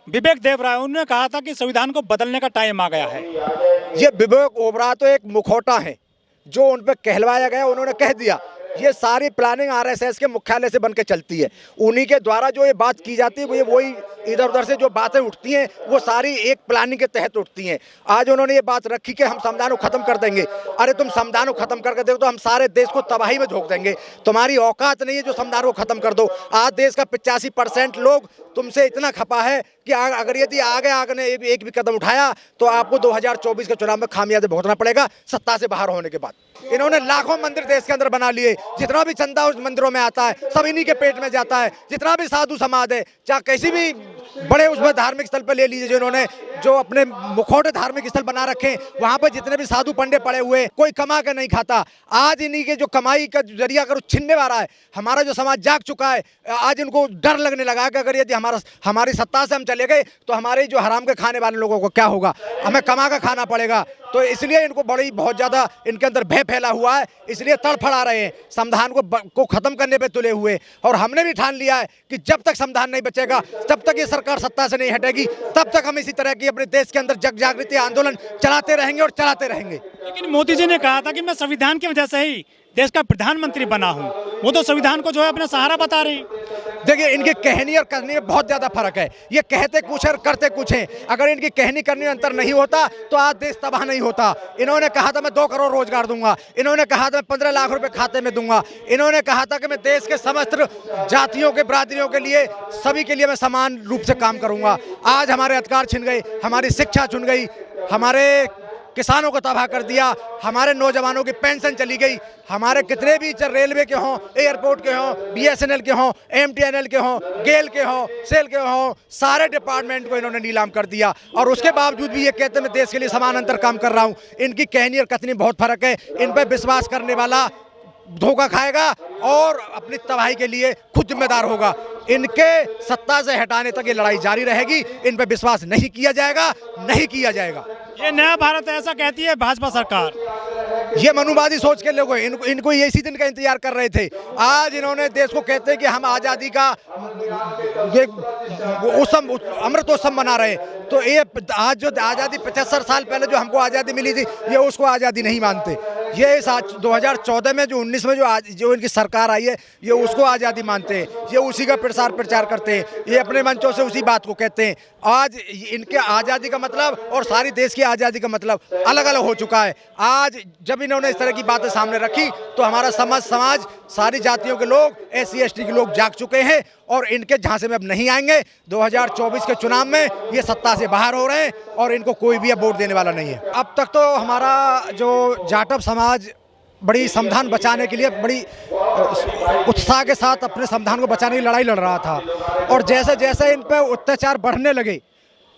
विवेक देवराय उन्होंने कहा था कि संविधान को बदलने का टाइम आ गया है। ये विवेक ओबराय तो एक मुखौटा है जो उन पर कहलवाया गया, उन्होंने कह दिया। ये सारी प्लानिंग आरएसएस के मुख्यालय से बनकर चलती है, उन्हीं के द्वारा जो ये बात की जाती है, वही इधर उधर से जो बातें उठती हैं वो सारी एक प्लानिंग के तहत उठती हैं। आज उन्होंने ये बात रखी कि हम संविधान को खत्म कर देंगे। अरे तुम संविधान को खत्म करके देखो तो हम सारे देश को तबाही में झोंक देंगे। तुम्हारी औकात नहीं है जो संविधान को खत्म कर दो। आज देश का 85% लोग तुमसे इतना खपा है कि अगर यदि आगे ने एक भी कदम उठाया तो आपको 2024 के चुनाव में खामियाजा भुगतना पड़ेगा सत्ता से बाहर होने के बाद। इन्होंने लाखों मंदिर देश के अंदर बना लिए, जितना भी चंदा उस मंदिरों में आता है सब इन्हीं के पेट में जाता है। जितना भी साधु समाज है, चाहे किसी भी बड़े उसमें धार्मिक स्थल पर ले लीजिए, जिन्होंने जो अपने मुखौटे धार्मिक स्थल बना रखे, वहां पर जितने भी साधु पंडे पड़े हुए, कोई कमा के नहीं खाता। आज इन्हीं के जो कमाई का जरिया अगर छिनने वाला है, हमारा जो समाज जाग चुका है। आज इनको डर लगने लगा कि अगर यदि हमारी सत्ता से हम चले गए तो हमारे जो हराम के खाने वाले लोगों को क्या होगा, हमें कमा कर खाना पड़ेगा। तो इसलिए इनको बहुत ज़्यादा इनके अंदर भय फैला हुआ है, इसलिए तड़फड़ा रहे हैं, संविधान को खत्म करने पे तुले हुए। और हमने भी ठान लिया है कि जब तक संविधान नहीं बचेगा, जब तक ये सरकार सत्ता से नहीं हटेगी, तब तक हम इसी तरह की अपने देश के अंदर जग जागृति आंदोलन चलाते रहेंगे और चलाते रहेंगे। लेकिन मोदी जी ने कहा था कि मैं संविधान की वजह से ही देश का प्रधानमंत्री बना हूं, वो तो संविधान को जो है अपना सहारा बता रहे हैं। देखिए, इनकी कहनी और करनी में बहुत ज़्यादा फर्क है। ये कहते कुछ और करते कुछ हैं। अगर इनकी कहनी करनी में अंतर नहीं होता तो आज देश तबाह नहीं होता। इन्होंने कहा था मैं 2 करोड़ रोजगार दूंगा, इन्होंने कहा था मैं 15 लाख रुपए खाते में दूंगा, इन्होंने कहा था कि मैं देश के समस्त जातियों के बरादरियों के लिए, सभी के लिए मैं समान रूप से काम करूंगा। आज हमारे अधिकार छिन गए, हमारी शिक्षा छिन गई, हमारे किसानों को तबाह कर दिया, हमारे नौजवानों की पेंशन चली गई, हमारे कितने भी रेलवे के हों, एयरपोर्ट के हों, बीएसएनएल के हों, एमटीएनएल के हों, गेल के हों, सेल के हों, सारे डिपार्टमेंट को इन्होंने नीलाम कर दिया। और उसके बावजूद भी ये कहते मैं देश के लिए समान अंतर काम कर रहा हूँ। इनकी कहनी और कथनी बहुत फर्क है। इन पर विश्वास करने वाला धोखा खाएगा और अपनी तबाही के लिए खुद जिम्मेदार होगा। इनके सत्ता से हटाने तक ये लड़ाई जारी रहेगी। इन पर विश्वास नहीं किया जाएगा, नहीं किया जाएगा। ये नया भारत ऐसा कहती है भाजपा सरकार। ये मनुवादी सोच के लोग हैं, इनको इसी दिन का इंतजार कर रहे थे। आज इन्होंने देश को कहते हैं कि हम आज़ादी का अमृतोत्सव मना रहे हैं। तो ये आज जो आज़ादी 75 साल पहले जो हमको आज़ादी मिली थी, ये उसको आज़ादी नहीं मानते। ये इस 2014 में जो 19 में जो इनकी सरकार आई है, ये उसको आज़ादी मानते हैं। ये उसी का प्रचार करते हैं, ये अपने मंचों से उसी बात को कहते हैं। आज इनके आज़ादी का मतलब और सारी देश की आज़ादी का मतलब अलग अलग हो चुका है। आज जब इन्होंने इस तरह की बातें सामने रखी तो हमारा समाज सारी जातियों के लोग, SC ST के लोग जाग चुके हैं और इनके झांसे में अब नहीं आएंगे। 2024 के चुनाव में ये सत्ता से बाहर हो रहे हैं और इनको कोई भी अब वोट देने वाला नहीं है। अब तक तो हमारा जो जाटव समाज बड़ी संविधान बचाने के लिए बड़ी उत्साह के साथ अपने संविधान को बचाने की लड़ाई लड़ रहा था। और जैसे जैसे इन पर अत्याचार बढ़ने लगे,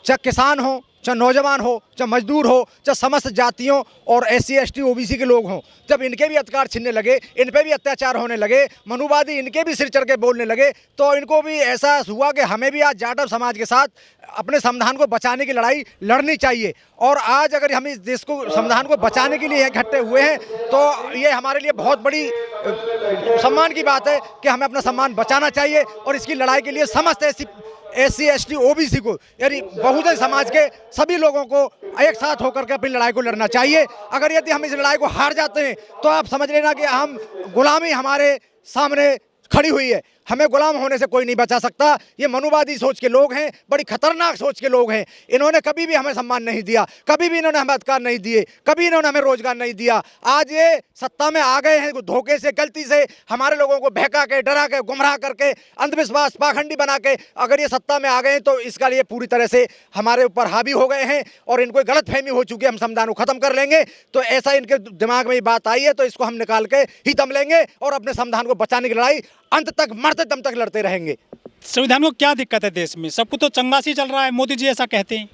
चाहे किसान हो, चाहे नौजवान हो, चाहे मजदूर हो, चाहे समस्त जातियों और SC ST OBC के लोग हों, जब इनके भी अधिकार छीनने लगे, इन पे भी अत्याचार होने लगे, मनुवादी इनके भी सिर चढ़ के बोलने लगे, तो इनको भी एहसास हुआ कि हमें भी आज जाटव समाज के साथ अपने संविधान को बचाने की लड़ाई लड़नी चाहिए। और आज अगर हम इस देश को संविधान को बचाने के लिए इकट्ठे हुए हैं तो ये हमारे लिए बहुत बड़ी सम्मान की बात है कि हमें अपना सम्मान बचाना चाहिए। और इसकी लड़ाई के लिए समस्त SC ST OBC को, यानी बहुजन समाज के सभी लोगों को एक साथ होकर के अपनी लड़ाई को लड़ना चाहिए। अगर यदि हम इस लड़ाई को हार जाते हैं तो आप समझ लेना कि हम गुलामी हमारे सामने खड़ी हुई है, हमें गुलाम होने से कोई नहीं बचा सकता। ये मनुवादी सोच के लोग हैं, बड़ी खतरनाक सोच के लोग हैं। इन्होंने कभी भी हमें सम्मान नहीं दिया, कभी भी इन्होंने हमें अधिकार नहीं दिए, कभी इन्होंने हमें रोजगार नहीं दिया। आज ये सत्ता में आ गए हैं धोखे से, गलती से हमारे लोगों को बहका के, डरा के, गुमराह करके, अंधविश्वास, पाखंडी बना के अगर ये सत्ता में आ गए हैं तो इसका लिए पूरी तरह से हमारे ऊपर हावी हो गए हैं और इनको गलतफहमी हो चुकी है, हम संविधान को खत्म कर लेंगे। तो ऐसा इनके दिमाग में ये बात आई है, तो इसको हम निकाल के ही दम लेंगे और अपने संविधान को बचाने की लड़ाई अंत तक, मरते दम तक लड़ते रहेंगे। संविधान को क्या दिक्कत है देश में? सब कुछ तो चंगासी चल रहा है, मोदी जी ऐसा कहते हैं।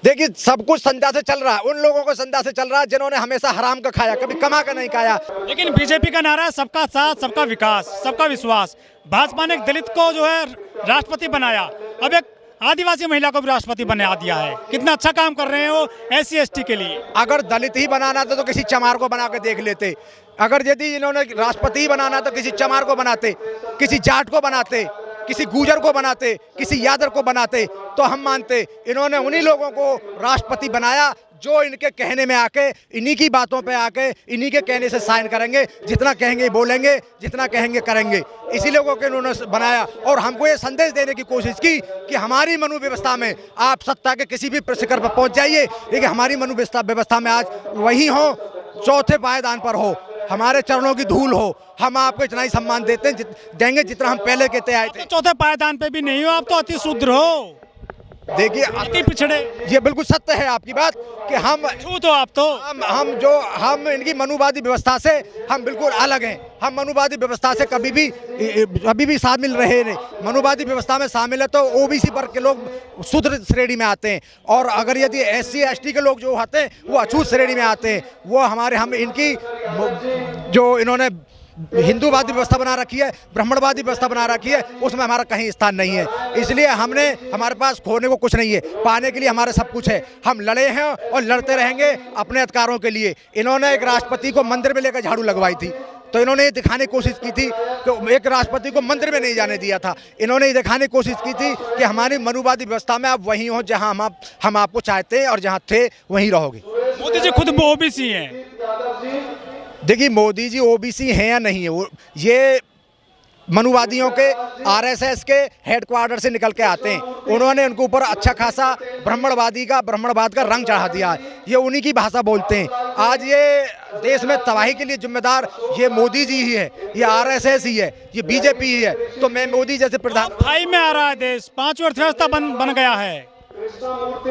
देखिए, सब कुछ संध्या से चल रहा है, उन लोगों को संध्या से चल रहा है जिन्होंने हमेशा हराम का खाया, कभी कमा का नहीं खाया। लेकिन बीजेपी का नारा है सबका साथ, सबका विकास, सबका विश्वास। भाजपा ने एक दलित को जो है राष्ट्रपति बनाया, अब एक आदिवासी महिला को भी राष्ट्रपति बना दिया है। कितना अच्छा काम कर रहे हैं वो SC ST के लिए। अगर दलित ही बनाना था तो किसी चमार को बना के देख लेते। अगर यदि इन्होंने राष्ट्रपति बनाना तो किसी चमार को बनाते, किसी जाट को बनाते, किसी गुजर को बनाते, किसी यादव को बनाते तो हम मानते। इन्होंने उन्हीं लोगों को राष्ट्रपति बनाया जो इनके कहने में आके, इन्हीं की बातों पे आके, इन्हीं के कहने से साइन करेंगे, जितना कहेंगे बोलेंगे, जितना कहेंगे करेंगे। इसी लोगों को इन्होंने बनाया और हमको ये संदेश देने की कोशिश की कि हमारी मनु व्यवस्था में आप सत्ता के किसी भी शिखर पर पहुंच जाइए, लेकिन हमारी मनु व्यवस्था में आज वही हो, चौथे पायदान पर हो, हमारे चरणों की धूल हो। हम आपको इतना ही सम्मान देंगे जितना हम पहले कहते आए थे। तो चौथे पायदान पे भी नहीं हो, आप तो अति शूद्र हो, देखिए अति पिछड़े। ये बिल्कुल सत्य है आपकी बात कि हम छूत हो आप तो। हम इनकी मनुवादी व्यवस्था से हम बिल्कुल अलग हैं। हम मनुवादी व्यवस्था से कभी भी शामिल रहे नहीं। मनुवादी व्यवस्था में शामिल है तो ओबीसी वर्ग के लोग शूद्र श्रेणी में आते हैं, और अगर यदि SC ST के लोग जो आते हैं वो अछूत श्रेणी में आते हैं। वो हम इनकी जो इन्होंने हिंदूवादी व्यवस्था बना रखी है, ब्राह्मणवादी व्यवस्था बना रखी है, उसमें हमारा कहीं स्थान नहीं है। इसलिए हमारे पास खोने को कुछ नहीं है, पाने के लिए हमारे सब कुछ है। हम लड़े हैं और लड़ते रहेंगे अपने अधिकारों के लिए। इन्होंने एक राष्ट्रपति को मंदिर में लेकर झाड़ू लगवाई थी, तो इन्होंने ये दिखाने की कोशिश की थी कि एक राष्ट्रपति को मंदिर में नहीं जाने दिया था। इन्होंने ये दिखाने की कोशिश की थी कि हमारी मनुवादी व्यवस्था में आप वहीं हो जहां हम आपको चाहते हैं और जहां थे वहीं रहोगे। मोदी जी खुद ओबीसी हैं। देखिए मोदी जी ओबीसी हैं या नहीं है, ये मनुवादियों के RSS के हेडक्वार्टर से निकल के आते हैं। उन्होंने उनके ऊपर अच्छा खासा ब्राह्मणवाद का रंग चढ़ा दिया है। ये उन्हीं की भाषा बोलते हैं। आज ये देश में तबाही के लिए जिम्मेदार ये मोदी जी ही है, ये RSS ही है, ये BJP ही है। तो मैं मोदी जैसे प्रधान टॉप 5 में आ रहा है देश, 5वीं अर्थव्यवस्था बन गया है।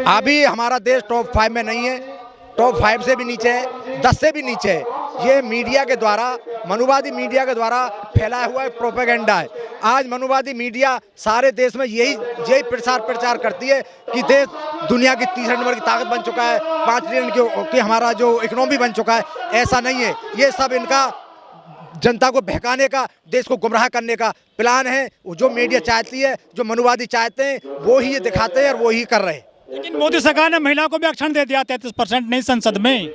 अभी हमारा देश टॉप 5 में नहीं है, टॉप 5 से भी नीचे है, 10 से भी नीचे है। ये मीडिया के द्वारा, मनुवादी मीडिया के द्वारा फैलाया हुआ एक प्रोपेगेंडा है। आज मनुवादी मीडिया सारे देश में यही प्रचार करती है कि देश दुनिया की तीसरे नंबर की ताकत बन चुका है, 5 ट्रिलियन की हमारा जो इकोनॉमी बन चुका है। ऐसा नहीं है, ये सब इनका जनता को बहकाने का, देश को गुमराह करने का प्लान है। जो मीडिया चाहती है, जो मनुवादी चाहते हैं, वो ही ये दिखाते हैं और वो ही कर रहे हैं। लेकिन मोदी सरकार ने महिलाओं को भी आरक्षण दे दिया 33% नहीं संसद में।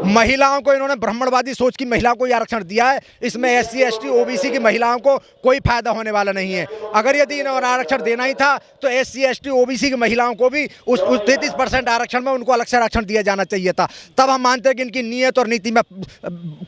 महिलाओं को इन्होंने ब्राह्मणवादी सोच की महिलाओं को आरक्षण दिया है। इसमें SC ST OBC की महिलाओं को कोई फायदा होने वाला नहीं है। अगर यदि इन्होंने आरक्षण देना ही था तो SC ST OBC की महिलाओं को भी उस 33% आरक्षण में उनको अलग से आरक्षण दिया जाना चाहिए था। तब हम मानते हैं कि इनकी नीयत और नीति में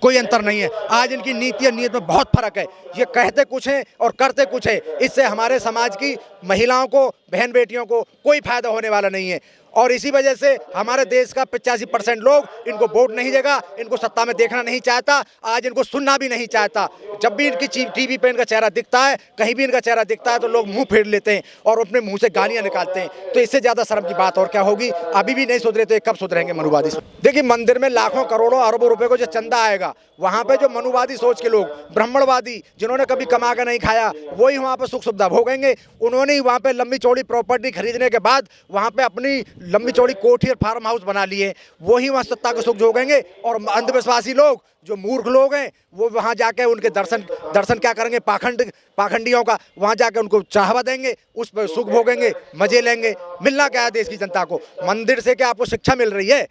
कोई अंतर नहीं है। आज इनकी नीति और नीयत में बहुत फर्क है। ये कहते कुछ है और करते कुछ है। इससे हमारे समाज की महिलाओं को, बहन बेटियों को कोई फायदा होने वाला नहीं है। और इसी वजह से हमारे देश का 85% लोग इनको वोट नहीं देगा, इनको सत्ता में देखना नहीं चाहता, आज इनको सुनना भी नहीं चाहता। जब भी इनकी टीवी पे इनका चेहरा दिखता है, कहीं भी इनका चेहरा दिखता है तो लोग मुंह फेर लेते हैं और अपने मुंह से गालियां निकालते हैं। तो इससे ज़्यादा शर्म की बात और क्या होगी। अभी भी नहीं सुधरे तो ये कब सुधरेंगे मनुवादी। देखिए मंदिर में लाखों करोड़ों अरबों रुपए को जो चंदा आएगा, वहाँ पे जो मनुवादी सोच के लोग, ब्राह्मणवादी जिन्होंने कभी कमा कर नहीं खाया, वही वहाँ पर सुख सुविधा भोगेंगे। उन्होंने ही वहाँ पे लंबी चौड़ी प्रॉपर्टी खरीदने के बाद वहाँ पे अपनी लंबी चौड़ी कोठी और फार्म हाउस बना लिए, वही वहाँ सत्ता को सुख भोगेंगे। और अंधविश्वासी लोग, जो मूर्ख लोग हैं, वो वहाँ जाके उनके दर्शन क्या करेंगे, पाखंडियों का, वहाँ जाके उनको चाहवा देंगे, उस पर सुख भोगेंगे, मजे लेंगे। मिलना क्या है देश की जनता को? मंदिर से क्या आपको शिक्षा मिल रही है?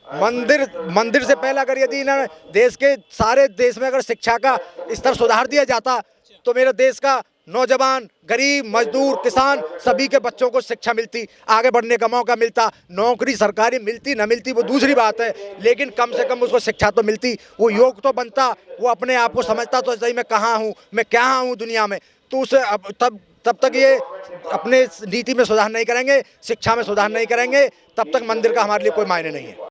मंदिर से पहले अगर यदि ना सारे देश में अगर शिक्षा का स्तर सुधार दिया जाता तो मेरे देश का नौजवान, गरीब, मजदूर, किसान सभी के बच्चों को शिक्षा मिलती, आगे बढ़ने का मौका मिलता। नौकरी सरकारी मिलती न मिलती वो दूसरी बात है, लेकिन कम से कम उसको शिक्षा तो मिलती, वो योग तो बनता, वो अपने आप को समझता तो सही मैं कहाँ हूँ, मैं क्या हूँ दुनिया में। तो उसे तब तक ये अपने नीति में सुधार नहीं करेंगे, शिक्षा में सुधार नहीं करेंगे, तब तक मंदिर का हमारे लिए कोई मायने नहीं है।